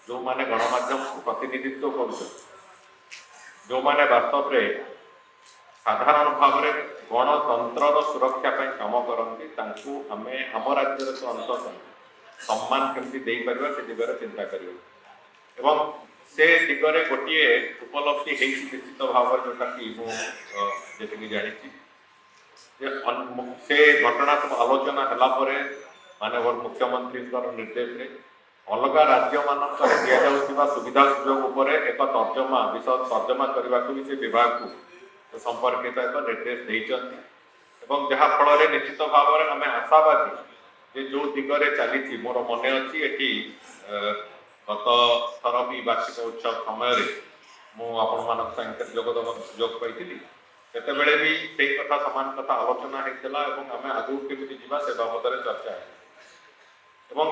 जो माने गणमाध्यम को प्रतिनिधित्व कर जो माने वास्तव में साधारण भाव में गणतंत्र सुरक्षा काम करती आम आम राज्य तो अंत सम्मान केमती दे पार से दिगरे चिंता कर से दिगरे गोटे उपलब्धि निश्चित भाव जोटा कि जी जानी से घटना सब आलोचना है मानव मुख्यमंत्री निर्देश में अलग राज्य मान दिया सुविधा सुजोग उपर एक तर्जमा विशद तर्जमा करने को भी से विभाग को संपर्कित एक निर्देश देते जहाँफल निश्चित भाव में आम आशावादी जे जो दिगरे चली मोर मन अच्छी ये गत थर भी वार्षिक उत्सव समय मुझे जोगदान सुजोग पाई से भी से कथा सामान कथा आलोचना होता आम आगू केमी जा से बाबद चर्चा है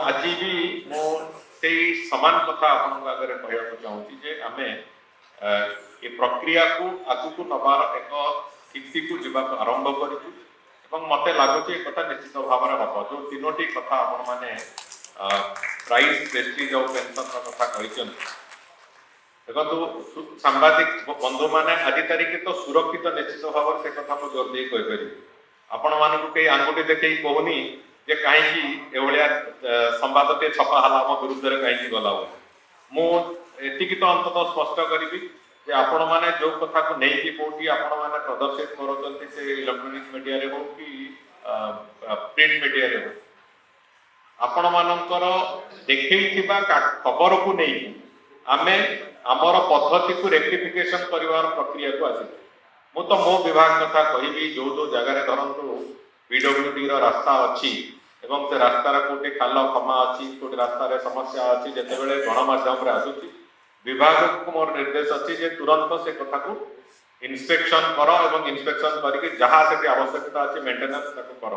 आज भी मुझे सामान कथा आपन आगे कहना चाहूँगी जे आम ये प्रक्रिया को आगू को नबार एक स्थिति को जीवा आरंभ कर मत लगुच एक निश्चित भाव में हम जो तीनो कथा आपण मैंने प्राइस प्रेस्टीज और पेंशन कथा कहते देखो सांबादिक बंधु मैंने आज तारीख तो सुरक्षित निश्चित भाव से कथा को जोर दे कहीपर आपण मानक कई आंगुठी देखे कहूनी जे कहीं एभलिया संवाद टे छपा है आम विरुद्ध में कहीं गला मुझे तो अंत स्पष्ट करी जे आपण माने जो कथा को नहीं कौटी आपण माने प्रदर्शित करोचंती से इलेक्ट्रॉनिक मीडिया रे हो कि प्रिंट मीडिया रे हो आपण मानकर देखैथिबा खबर को नहीं आमे आमर पद्धति को रेक्टिफिकेशन करिवार प्रक्रिया को आसी मु तो मो विभाग कथा कहिबी जो जो जगह धरंतु पीडब्ल्यूडी रो रास्ता अच्छी एवं से रास्तार कोटी खाल खमा अच्छी कोटी रास्तार समस्या अच्छी जिते बड़े गणमाध्यम आसूची विभाग को मोर निर्देश अच्छी जे तुरंत से कथा को इन्स्पेक्शन कर एवं इन्स्पेक्शन करके जहाँ से आवश्यकता अच्छी मेंटेनेंस कर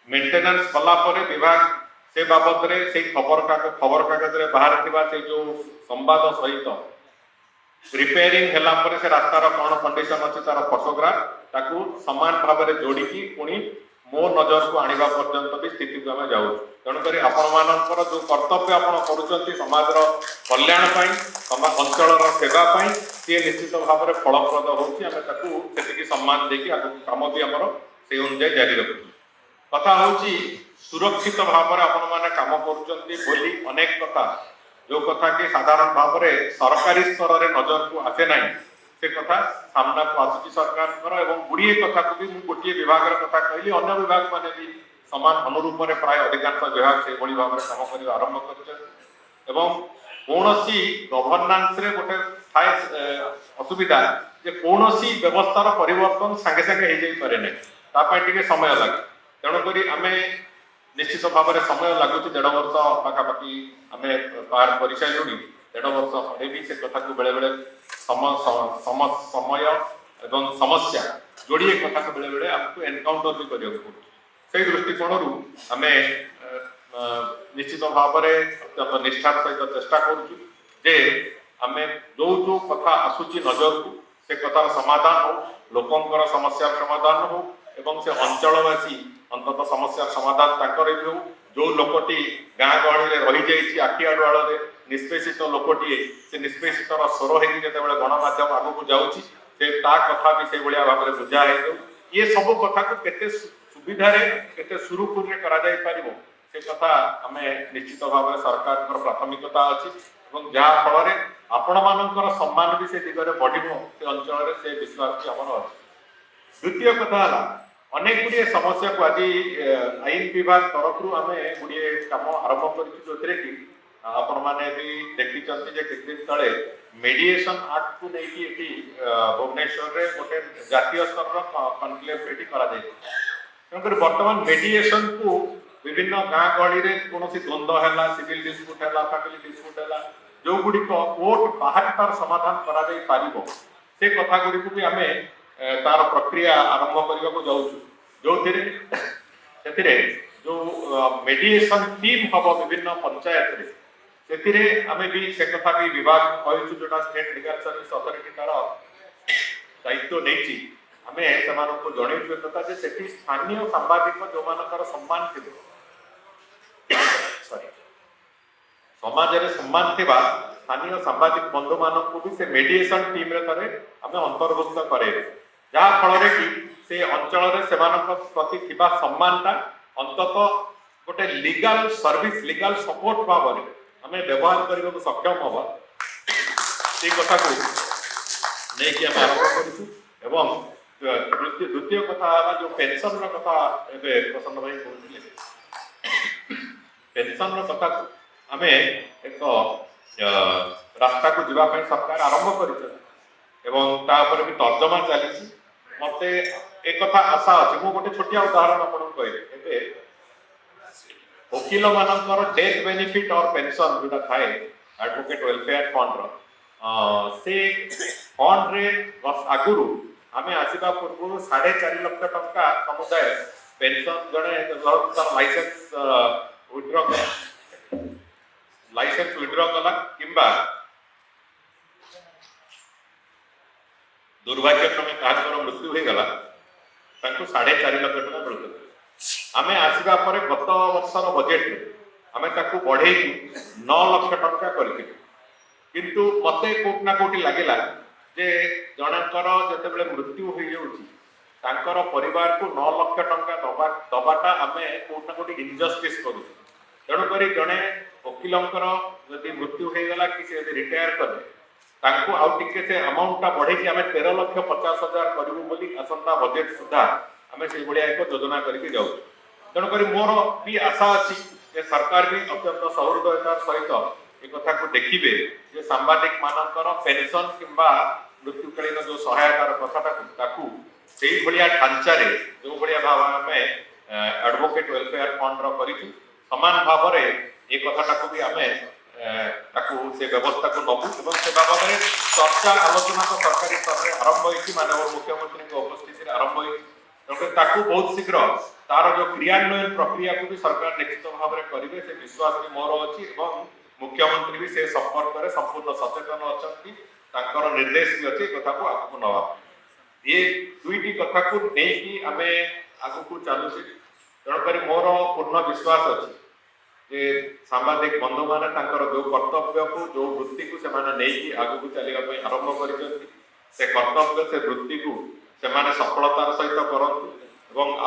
मेंटेनेंस कला परे विभाग से बाबद रे से खबर कागज रे बाहर थिबा से जो संवाद सहित रिपेयरिंग हला परे से रास्तार कौन कंडीशन अच्छी तार फोटोग्राफ ताकू समान भाव में जोड़ी पुणी मो नजर को आनिबा पर्यंत भी स्थिति को आम जाऊ तेणुक आपण जो कर्तव्य आप करुँच समाज कल्याण अंचल सेवा सी निश्चित भाव में फलप्रद होती सम्मान देखिए कम भी आमर से अनुजाई जारी रखु कथा हूँ सुरक्षित भाव में आपण मैंने कम कर अनेक कथा जो कथा कि साधारण भाव में सरकारी स्तर में नजर को आसे ना से कथा सामना को आसुची सरकार एवं गुड़िए कथा को भी गोटे विभाग कथा कहली अन्य विभाग मैंने भी समान अनुरूप में प्राय अधिकांश विभाग से भाव में कम कर आरंभ कर कौन गवर्नांस गोटे थाए असुविधा जे कौन व्यवस्थार परिवर्तन सांगे सांगे हो पारे ना समय लगे तेणुक आम निश्चित भाव में समय लगुच 1.5 वर्ष पाखापाखि आम पार कर सारे 1.5 वर्ष पड़े भी से कथा को बेले बेले समय एवं समस्या जोड़िए कथा को बेले बेले आपको एनकाउंटर भी करने पड़े दृष्टिकोण आम निश्चित भाव में अत्यंत निष्ठार सहित चेष्टा करुचे आम जो जो कथा आसूची नजर को से कथार समाधान हो लोकंर समस्या समाधान हो एवं से अंचलवासी अंततः समस्या समाधान ताकर भी हो जो लोकटी गाँ गहली रही जाइए आखि आड़ुआल निष्पेषित लोकटे से निष्पेषित स्वर होते गणमाध्यम आगक जाऊँगी से कथा भी से भाव में बुझा हो ये सब कथा को केते सुविधा केते सुरुखुरु से कथा आम निश्चित भाव में सरकार प्राथमिकता अच्छी जहाँ फल आपण मान सम्मान भी से दिगरे बढ़ से अंचल से विश्वास भी आमर अच्छी द्वितीय कथा अनेक गुड़िए समस्या को आज आईन विभाग तरफ आम गुड़िए कम आरंभ कर आपण मैंने भी देखी किछ दिन तले मेडिएशन एक्ट को लेकिन भुवनेश्वर में गोटे जातीय स्तर कनक्लेव ये तेणुक बर्तमान मेडिएशन को विभिन्न गाँ गहली कौन द्वंद्व है सिविल डिस्प्यूट है फैमिली डिस्प्यूट है जो गुड़िक कोर्ट बाहर तार समाधान कर से कथा गुड़ी भी आम तार प्रक्रिया आरंभ करने को जाऊँ जो जो मेडिएशन टीम हम विभिन्न पंचायत से आम भी से कथा भी विभाग कहूँ जोटा स्टेट लीगल सर्विस अथॉरिटी तार दायित्व नहीं आम से जनइबू कथा से स्थानीय सांबादिक जो मानकर सम्मान थी सॉरी समाज में सम्मान थिबा स्थानीय सांबादिक बंधु मानक भी से मेडिएशन टीम रे थरे आमे अंतर्भुक्त करे जहा फल कि से अंचल रे सेमानक प्रति थिबा सम्मानता अंततः गोटे लीगल सर्विस लीगल सपोर्ट भाव में आमे व्यवहार करने को सक्षम हवा से कथा को नहीं कि आमे आरंभ करिसु एवं द्वितीय कथा जो पेंशन कथा एबे प्रसन्न भाई कहते पेंशन कथा आमे एक रास्ता को जीवाई सरकार आरंभ कर भी तर्जमा चली मत एक कथा आशा अच्छे मुझे गोटे छोटिया उदाहरण आपको कहे वकिल मानकर डेथ बेनिफिट और पेंशन जो थाए एडवोकेट वेलफेयर फंड से फंड रे आगुरी आम आसवा पूर्व 4.5 लाख टंका समुदाय पेंशन जड़े लाइसेंस विड्रॉ कला किंबा दुर्भाग्यक्रमे कहार मृत्यु हो गला 4.5 लाख टका मिलता आम आसवा पर गत वर्षर बजेट आम बढ़े 9 लाख टंका कर किंतु मते कोटना कोटी लगिला जे जनकर जते मृत्यु हो जाउची परिवार को 9 लाख टंका दबाटा आम कोटना कोटी इनजस्टिस करू तेणुक जड़े वकिलंकर जदि मृत्यु हो गला कि से रिटायर कले तांको आउ टिके से अमाउंट बढ़े कि आम 13,50,000 करूँ बोली आसंता बजेट सुधा आम से भाया एक योजना करके जाऊँ तेणुक मोर भी आशा अच्छी जे सरकार भी अत्यंत सहृदयतार सहित एक कथा को देखिए जे सांबादिक मानकर पेंशन किंबा मृत्युकालीन जो सहायतार कथा से भाया ढांचा जो भाया भाव आम एडवोकेट वेलफेयर फंड रही समान भाव में ये कथा भी आम से व्यवस्था को नबू से बाबद में चर्चा आलोचना तो सरकारी स्तर में आरंभ होती माननीय मुख्यमंत्री उपस्थित आरंभ होती बहुत शीघ्र तार जो क्रियान्वयन प्रक्रिया को भी सरकार निश्चित भाव में करेंगे से विश्वास भी मोर अच्छी मुख्यमंत्री भी से संपर्क में संपूर्ण सचेतन अच्छा निर्देश भी अच्छी कथा को आगे नवा ये दुईटी कथा को लेकिन आम आग को चलुँ तेणुक मोर पूर्ण विश्वास अच्छी जे सांबादिक बंधु मैंने जो कर्तव्य को जो वृत्ति को से आग को चलने आरंभ कर कर्तव्य से वृत्ति को से सफलतार सहित करूँ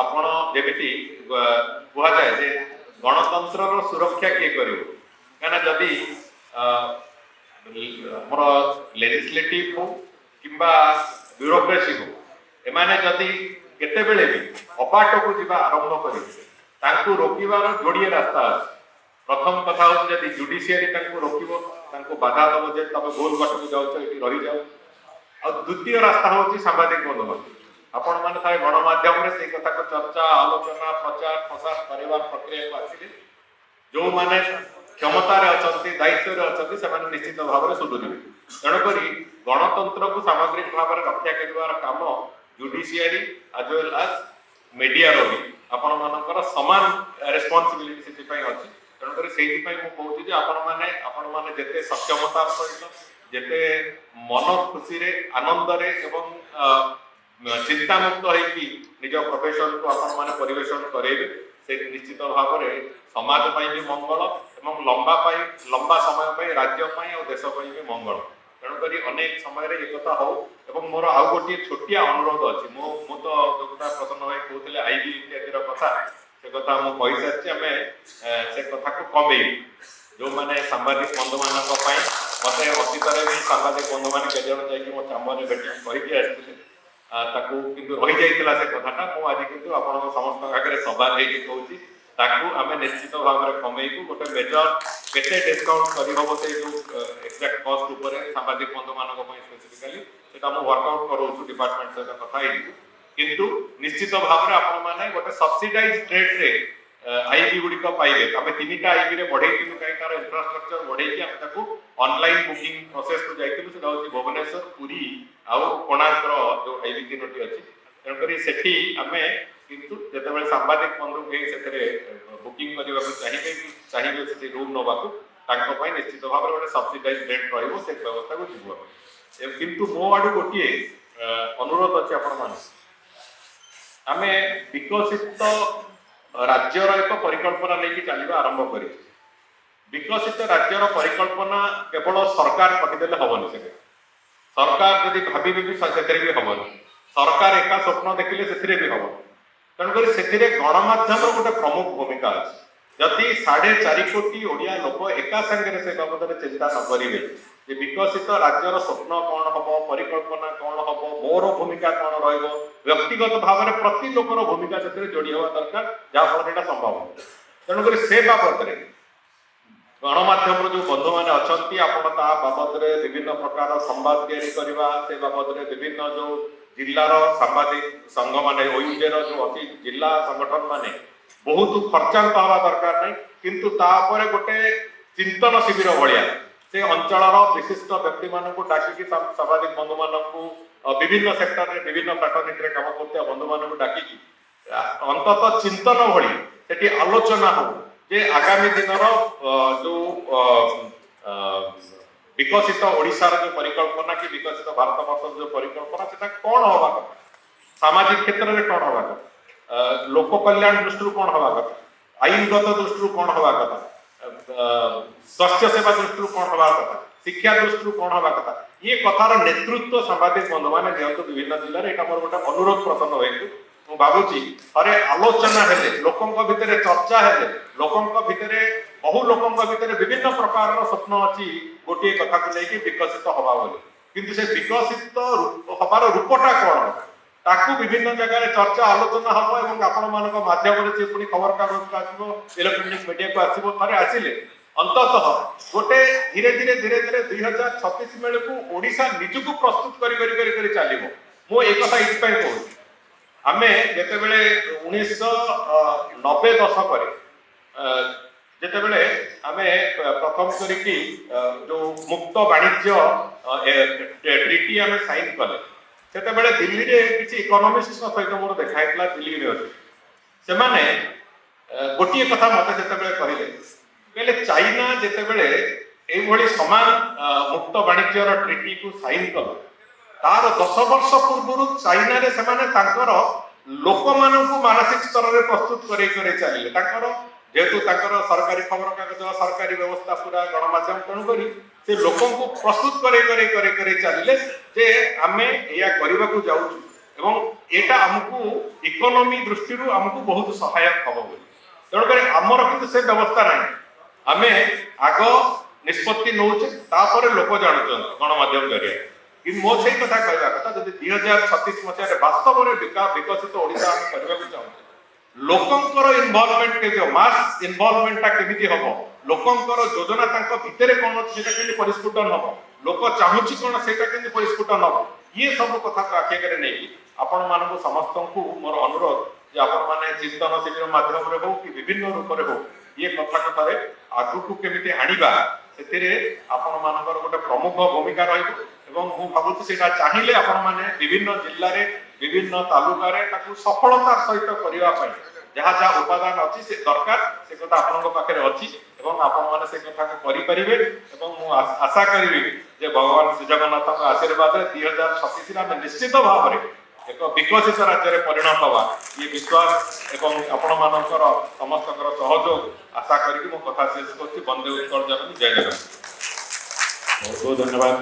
आपण जमी कहुए जे गणतंत्र सुरक्षा किए कर क्या जदि मोर लेजिस्लेटिव हो किंबा ब्यूरोक्रेसी हो एमाने जदि केतेबेले भी अबाट को जीवा आरंभ कर रोकबार जोड़िए रास्ता अच्छे प्रथम कथा हूँ जब जुडिशियरी रोक बाधा दब जे तुम भूल बाट को जाओ रही जाओ और द्वितीय रास्ता हूँ सांबादिक बंधु आपण मैंने थाए गणमाध्यम से कथा को चर्चा आलोचना प्रचार प्रसार कर प्रक्रिया को आसिले जो मैंने क्षमतार अच्छा दायित्व अच्छा से निश्चित भाव में सुधुरी तेणुक गणतंत्र को सामग्रिक भाव में रक्षा कर काम जुडिशियरी आज वेल आज मीडिया भी आपण मानकर समान रेस्पॉन्सिबिलिटी से अच्छी तेणुक से कहूँ आपण मैंने जिते सक्षमतार सहित जिते मन खुशी आनंद चिंतामुक्त होगी निज प्रोफेशन को आपण मैंने परिवेशन करेंगे से निश्चित भाव में समाज भी मंगल और लंबा समय राज्य और देश भी मंगल तेणुक अनेक समय एक कथा हो मोर आउ गोटे छोटिया अनुरोध अच्छी मु तो जो कथा प्रसन्न भाई कहते आईबी इत्यादि कथा से कथा मुझे सारी आम से कथा को कमे जो मैंने सांबादिक बंधु मान मत अतीत भी सांबादिक बंधु मैंने केज जा मो चाम्बर भेटी कहीकि आसते किंतु रही जाइए से कथाटा मुझे किंतु आप समस्त आगे सभा कहूँ ताकू आम निश्चित भाव में कमेबू गोटे मेजर केते डिस्काउंट करहब से जो एक्जाक्ट कॉस्ट ऊपर सांबादिक बंधु मान स्पेसिफिकली से वर्कआउट करूँ डिपार्टमेंट सहित कथा किंतु निश्चित भाव में आपण मैंने गोटे सब्सिडाइज रेट रे आईबी गुड़िक पाइबे आम 3टा आईबी रे बढ़े कहीं तार इंफ्रास्ट्रक्चर बढ़े ऑनलाइन बुकिंग प्रोसेस को जाइलु भुवनेश्वर पुरी आउ कोणार्क जो आईबी 3टी अच्छी तेणुक से आम किंतु जिते सांबादिक बंधु कहीं बुकिंग करने चाहिए से रूम नाक निश्चित भाव में गोटे सब्सिडाइज रेट रही व्यवस्था को जीव किंतु मो आड़ गोटे अनुरोध अच्छे आपण आम विकसित राज्यर एक परिकल्पना लेकिन चलवा आरंभ कर विकसित राज्यर परिकल्पना केवल सरकार कहीदेले हेनी से सरकार जदि भाविबे भी भी हेनी सरकार एका स्वप्न देखिले से भी हम तेणुक से गणमाध्यम गोटे प्रमुख भूमिका अच्छी जदि 4.5 कोटी ओडिया लोक एका संगे से बाबद चिंता न करेंगे जे विकसित राज्यर स्वप्न कौन हम परिकल्पना कौन हम मोर भूमिका कौन व्यक्तिगत भाव में प्रति लोकर भूमिका से जोड़ी हवा दरकार जहाँफल यहाँ संभव तेणुक से बाबद गणमाध्यम जो बंधु मैंने अच्छा बाबद विभिन्न प्रकार संवाद या बाबद विभिन्न जो जिलार सांबादिक संघ मान ओयूजेर जो अच्छी जिला संगठन माने बहुत खर्चांत हवा दरकार नहीं किंतु तापर गोटे चिंतन शिविर भाया से अंचल विशिष्ट व्यक्ति मान डाकिकी सांबादिक बंधु मान विभिन्न सेक्टर में विभिन्न फ्राटर्निटी काम करते बंधु मान डाकिकी अंततः चिंतन भली सेठी आलोचना हो जे आगामी दिन जो विकसित ओडिशार जो परिकल्पना कि विकसित भारत वर्ष जो परिकल्पना से कौन हवा कथा सामाजिक क्षेत्र में कौन हवा कथा लोक कल्याण दृष्टि कौन हवा कथा आईनगत दृष्टि कौन हवा कथा स्वास्थ्य सेवा दृष्टि कौन हवा कथा शिक्षा दृष्टि कौन हवा कथा ये कथार नेतृत्व सांबादिक बंधु मैंने जेहतु विभिन्न जिले यहाँ मोर गोटे अनुरोध प्रसन्न हुए मु भावुची थे आलोचना हेले लोकों भितर चर्चा हेले लोकों भितर बहु लोकों भितर विभिन्न प्रकार स्वप्न अच्छी गोटे कथा को लेकिन विकसित हवा बोली किंतु से विकसित हबार रूपटा कौन हम ताकू विभिन्न जगह चर्चा आलोचना हम आपण मान मध्यम से पुणी खबर कागज को आसो इलेक्ट्रोनिक्स मीडिया को आसो थे आसिले अंततः गोटे धीरे धीरे धीरे धीरे 2036 बेल को ओडिशा निजक प्रस्तुत कर चलो मु एक कथा ये कहूँ आम जिते बड़े 1990 दशक जितेबले आम प्रथम करी जो मुक्त वाणिज्य ट्रिटी आम साइन कले से दिल्ली रे किसी इकोनॉमिस्ट सहित मोर देखाई दिल्ली यूनिवर्सिटी से माने गोटे कथा मत कहले चाइना जितेबले ये समान मुक्त वाणिज्यर ट्रिटी को साइन कल तार 10 वर्ष पूर्व चाइना रे सेमाने तांकर लोक मानकु मानसिक स्तर रे प्रस्तुत करे चलिले तांकर जेहेतु तांकर सरकारी खबर कागज सरकारी व्यवस्था पूरा गणमाध्यम तेणुक से लोकों को प्रस्तुत करे चलिले जे आमे या करबा को जाउछु एवं एटा हमकु इकोनॉमी दृष्टि हमकु बहुत सहायक हबो बोली तेणुक हमर किंतु से व्यवस्था नाही आमे आग निष्पत्ति नौचे तापर लोक जानुछन गणमाध्यम जरिए कि मो से कथा कहवा कथा जदि 2036 मसीह वास्तव में विकसित ओडिशा हम करबा को चाहू लोकंकर इन्वॉल्वमेंट के मास इन्वॉल्वमेंट केमिति हबो लोकंकर योजना तांको भितरे कोन सेटा केमि परिस्फुटन हबो लोक चाहुची कोन सेटा केमि परिस्फुटन हबो ये सब कथा को आखे करे नै आपण मानको समस्त को मोर अनुरोध जे आपण माने चिंतन शिविर माध्यम रे हो कि विभिन्न रूप रे हो ये कथा कथारे आगु को केमिति आनिबा सेतिरे आपण मानकर गोटे प्रमुख भूमिका रहिबो एवं मु भाबुछि सेटा चाहिले आपण माने विभिन्न जिल्ला रे विभिन्न तालुका रे ताकू सफलता सहित करिवा पय जहा जहा उपादान अछि से दरकार से कथा आपनक पाखरे अछि एवं आपण माने से कथा को करि परिबे एवं मु आशा करिबि जे भगवान श्री जगन्नाथ का आशीर्वाद रे 2036 रे निश्चित भाव रे एक विकसित राज्य रे परिणत हवा ये विश्वास एवं आपण मानकर समस्तकर सहयोग आशा करिकि मु कथा शेष करछि। वंदे उत्कल जननी जय जगन्नाथ। बहुत बहुत धन्यवाद।